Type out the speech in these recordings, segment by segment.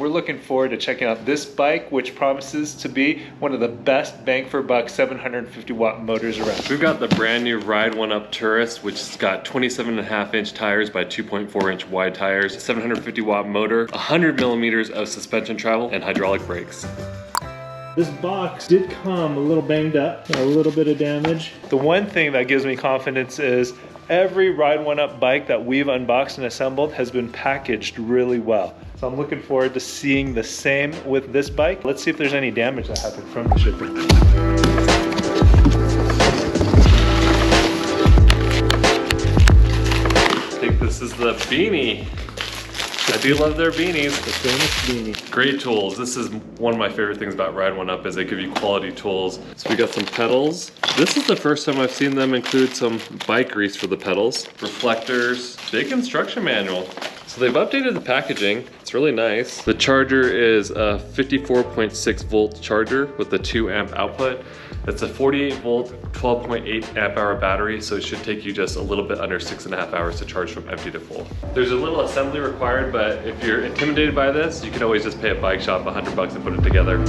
we're looking forward to checking out this bike, which promises to be one of the best bang for buck 750 watt motors around. We've got the brand new Ride1Up Turris, which has got 27.5-inch tires by 2.4-inch wide tires, 750 watt motor, 100 millimeters of suspension travel, and hydraulic brakes. This box did come a little banged up, a little bit of damage. The one thing that gives me confidence is every Ride1Up bike that we've unboxed and assembled has been packaged really well. So I'm looking forward to seeing the same with this bike. Let's see if there's any damage that happened from the shipping. I think this is the beanie. I do love their beanies. The famous beanie. Great tools. This is one of my favorite things about Ride1Up is they give you quality tools. So we got some pedals. This is the first time I've seen them include some bike grease for the pedals. Reflectors, big instruction manual. So they've updated the packaging. It's really nice. The charger is a 54.6 volt charger with a 2 amp output. It's a 48 volt, 12.8 amp hour battery, so it should take you just a little bit under 6.5 hours to charge from empty to full. There's a little assembly required, but if you're intimidated by this, you can always just pay a bike shop $100 and put it together.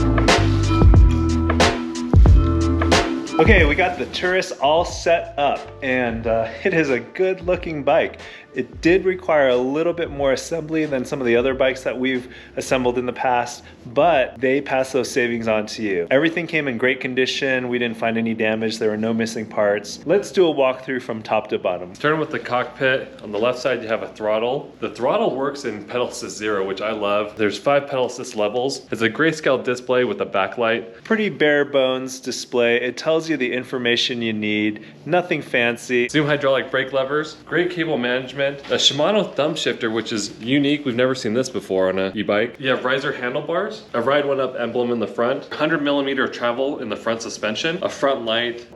Okay, we got the Turris all set up, and it is a good looking bike. It did require a little bit more assembly than some of the other bikes that we've assembled in the past, but they pass those savings on to you. Everything came in great condition. We didn't find any damage. There were no missing parts. Let's do a walkthrough from top to bottom. Starting with the cockpit, on the left side you have a throttle. The throttle works in pedal assist 0, which I love. There's 5 pedal assist levels. It's a grayscale display with a backlight. Pretty bare bones display. It tells you the information you need, nothing fancy. Zoom hydraulic brake levers, great cable management, a Shimano thumb shifter, which is unique. We've never seen this before on an e-bike. You have riser handlebars, a Ride1Up emblem in the front, 100 millimeter travel in the front suspension, a front light,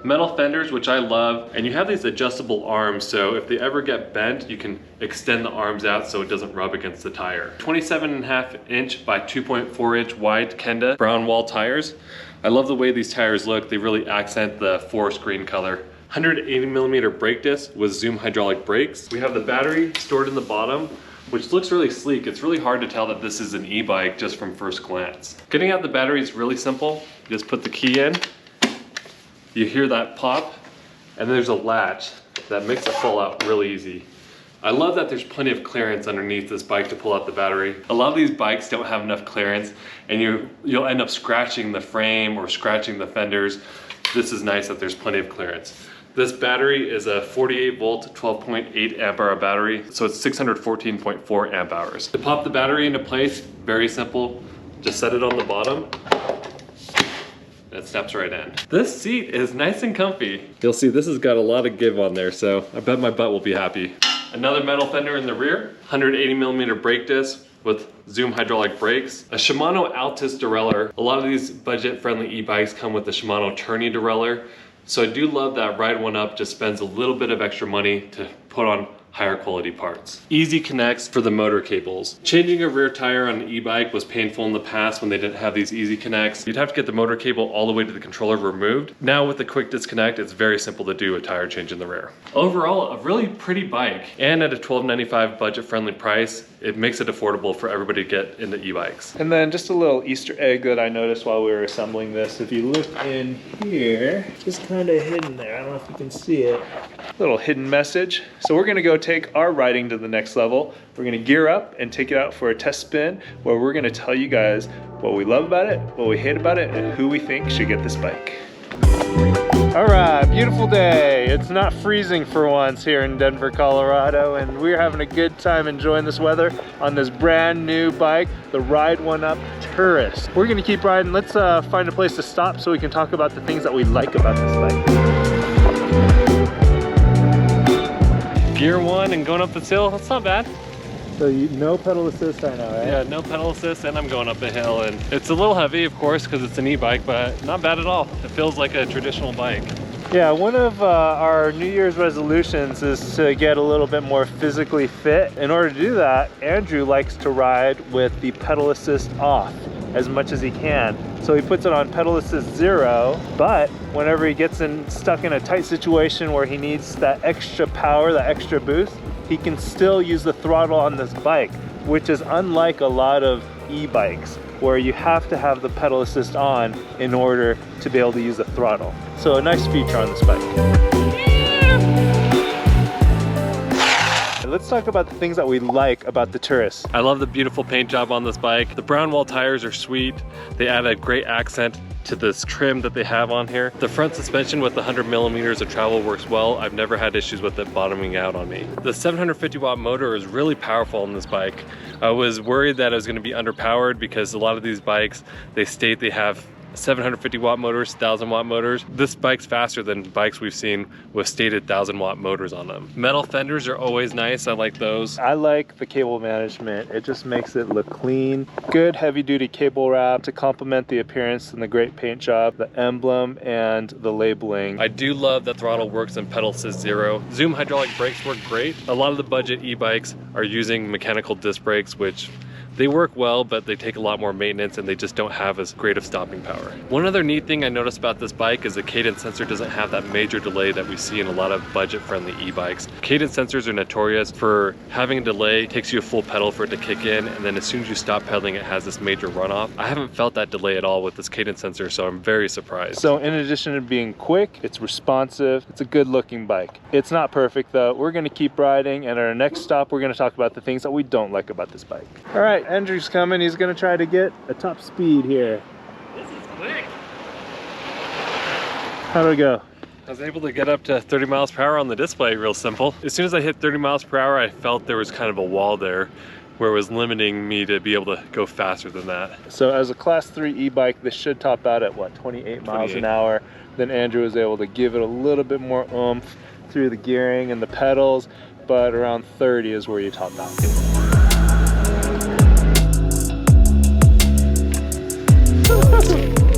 metal fenders, which I love, and you have these adjustable arms, so if they ever get bent, you can extend the arms out so it doesn't rub against the tire. 27.5-inch by 2.4-inch wide Kenda brown wall tires. I love the way these tires look. They really accent the forest green color. 180 millimeter brake disc with Zoom hydraulic brakes. We have the battery stored in the bottom, which looks really sleek. It's really hard to tell that this is an e-bike just from first glance. Getting out the battery is really simple. You just put the key in, you hear that pop, and there's a latch that makes it pull out really easy. I love that there's plenty of clearance underneath this bike to pull out the battery. A lot of these bikes don't have enough clearance, and you'll end up scratching the frame or scratching the fenders. This is nice that there's plenty of clearance. This battery is a 48 volt, 12.8 amp hour battery, so it's 614.4 amp hours. To pop the battery into place, very simple. Just set it on the bottom, and it snaps right in. This seat is nice and comfy. You'll see this has got a lot of give on there, so I bet my butt will be happy. Another metal fender in the rear, 180 millimeter brake disc with Zoom hydraulic brakes. A Shimano Altus derailleur. A lot of these budget-friendly e-bikes come with the Shimano Tourney derailleur. So I do love that Ride1Up just spends a little bit of extra money to put on higher quality parts. Easy connects for the motor cables. Changing a rear tire on an e-bike was painful in the past when they didn't have these easy connects. You'd have to get the motor cable all the way to the controller removed. Now with the quick disconnect, it's very simple to do a tire change in the rear. Overall, a really pretty bike, and at a $12.95 budget-friendly price, it makes it affordable for everybody to get into e-bikes. And then just a little Easter egg that I noticed while we were assembling this. If you look in here, just kind of hidden there. I don't know if you can see it. Little hidden message. So we're gonna go take our riding to the next level. We're gonna gear up and take it out for a test spin where we're gonna tell you guys what we love about it, what we hate about it, and who we think should get this bike. All right, beautiful day. It's not freezing for once here in Denver, Colorado, and we're having a good time enjoying this weather on this brand new bike, the Ride1Up Turris. We're gonna keep riding. Let's find a place to stop so we can talk about the things that we like about this bike. Gear 1 and going up this hill, that's not bad. So no pedal assist right now, right? Yeah, no pedal assist, and I'm going up the hill, and it's a little heavy, of course, because it's an e-bike, but not bad at all. It feels like a traditional bike. Yeah, one of our New Year's resolutions is to get a little bit more physically fit. In order to do that, Andrew likes to ride with the pedal assist off as much as he can. So he puts it on pedal assist 0, but whenever he gets stuck in a tight situation where he needs that extra power, that extra boost, he can still use the throttle on this bike. which is unlike a lot of e-bikes where you have to have the pedal assist on in order to be able to use the throttle. So a nice feature on this bike. Let's talk about the things that we like about the Turris. I love the beautiful paint job on this bike. The brown wall tires are sweet. They add a great accent to this trim that they have on here. The front suspension with the 100 millimeters of travel works well. I've never had issues with it bottoming out on me. The 750 watt motor is really powerful on this bike. I was worried that it was going to be underpowered because a lot of these bikes, they state they have 750 watt motors, 1000 watt motors. This bike's faster than bikes we've seen with stated 1000 watt motors on them. Metal fenders are always nice. I like those. I like the cable management. It just makes it look clean. Good heavy duty cable wrap to complement the appearance and the great paint job, the emblem and the labeling. I do love that throttle works in pedal assist 0. Zoom hydraulic brakes work great. A lot of the budget e-bikes are using mechanical disc brakes, which they work well, but they take a lot more maintenance and they just don't have as great of stopping power. One other neat thing I noticed about this bike is the cadence sensor doesn't have that major delay that we see in a lot of budget-friendly e-bikes. Cadence sensors are notorious for having a delay. It takes you a full pedal for it to kick in, and then as soon as you stop pedaling, it has this major runoff. I haven't felt that delay at all with this cadence sensor, so I'm very surprised. So in addition to being quick, it's responsive, it's a good-looking bike. It's not perfect though. We're gonna keep riding, and at our next stop, we're gonna talk about the things that we don't like about this bike. All right, Andrew's coming. He's gonna try to get a top speed here. This is quick. How do we go? I was able to get up to 30 miles per hour on the display real simple. As soon as I hit 30 miles per hour, I felt there was kind of a wall there where it was limiting me to be able to go faster than that. So as a class 3 e-bike, this should top out at what, 28 miles an hour. Then Andrew was able to give it a little bit more oomph through the gearing and the pedals, but around 30 is where you top out.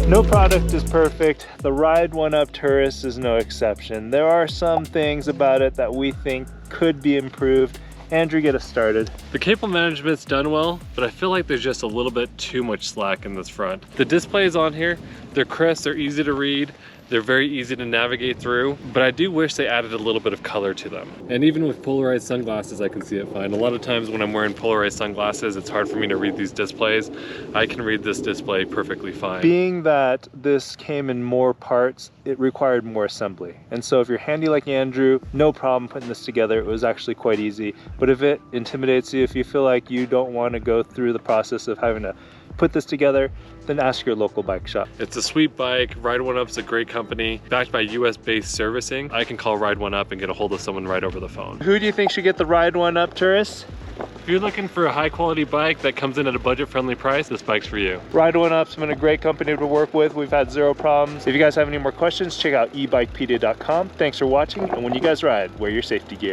No product is perfect. The Ride1Up Turris is no exception. There are some things about it that we think could be improved. Andrew, get us started. The cable management's done well, but I feel like there's just a little bit too much slack in this front. The displays on here, they're crisp, they're easy to read, they're very easy to navigate through, but I do wish they added a little bit of color to them. And even with polarized sunglasses, I can see it fine. A lot of times when I'm wearing polarized sunglasses, it's hard for me to read these displays. I can read this display perfectly fine. Being that this came in more parts, it required more assembly. And so if you're handy like Andrew, no problem putting this together. It was actually quite easy. But if it intimidates you, if you feel like you don't want to go through the process of having to put this together, then ask your local bike shop. It's a sweet bike. Ride1Up's a great company, backed by US-based servicing. I can call Ride1Up and get a hold of someone right over the phone. Who do you think should get the Ride1Up Turris? If you're looking for a high quality bike that comes in at a budget friendly price, this bike's for you. Ride1Up's been a great company to work with. We've had zero problems. If you guys have any more questions, check out ebikepd.com. Thanks for watching, and when you guys ride, wear your safety gear.